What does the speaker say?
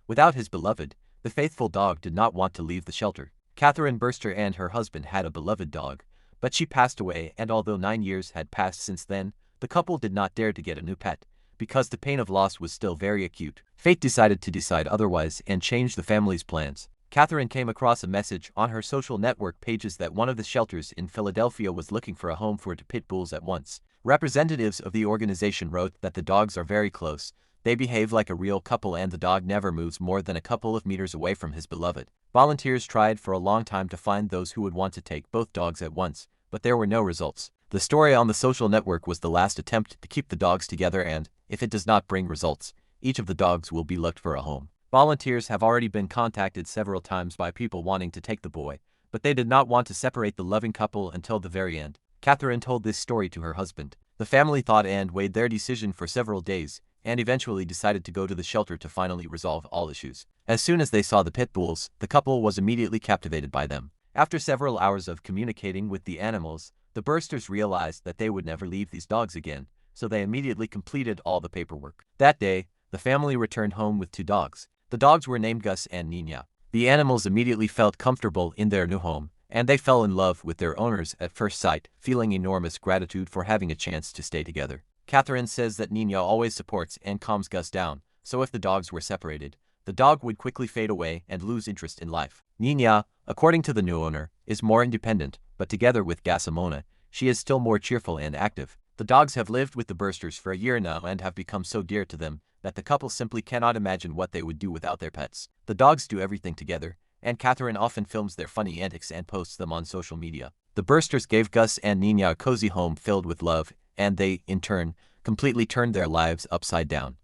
Without his beloved, the faithful dog did not want to leave the shelter. Catherine Burster and her husband had a beloved dog, but she passed away, and although 9 years had passed since then, the couple did not dare to get a new pet, because the pain of loss was still very acute. Fate decided to decide otherwise and change the family's plans. Catherine came across a message on her social network pages that one of the shelters in Philadelphia was looking for a home for 2 pit bulls at once. Representatives of the organization wrote that the dogs are very close, they behave like a real couple, and the dog never moves more than a couple of meters away from his beloved. Volunteers tried for a long time to find those who would want to take both dogs at once, but there were no results. The story on the social network was the last attempt to keep the dogs together, and, if it does not bring results, each of the dogs will be looked for a home. Volunteers have already been contacted several times by people wanting to take the boy, but they did not want to separate the loving couple until the very end. Catherine told this story to her husband. The family thought and weighed their decision for several days, and eventually decided to go to the shelter to finally resolve all issues. As soon as they saw the pit bulls, the couple was immediately captivated by them. After several hours of communicating with the animals, the Bursters realized that they would never leave these dogs again, so they immediately completed all the paperwork. That day, the family returned home with 2 dogs. The dogs were named Gus and Nina. The animals immediately felt comfortable in their new home, and they fell in love with their owners at first sight, feeling enormous gratitude for having a chance to stay together. Catherine says that Nina always supports and calms Gus down, so if the dogs were separated, the dog would quickly fade away and lose interest in life. Nina, according to the new owner, is more independent, but together with Gasamona, she is still more cheerful and active. The dogs have lived with the Bursters for a year now and have become so dear to them that the couple simply cannot imagine what they would do without their pets. The dogs do everything together, and Catherine often films their funny antics and posts them on social media. The Bursters gave Gus and Nina a cozy home filled with love, and they, in turn, completely turned their lives upside down.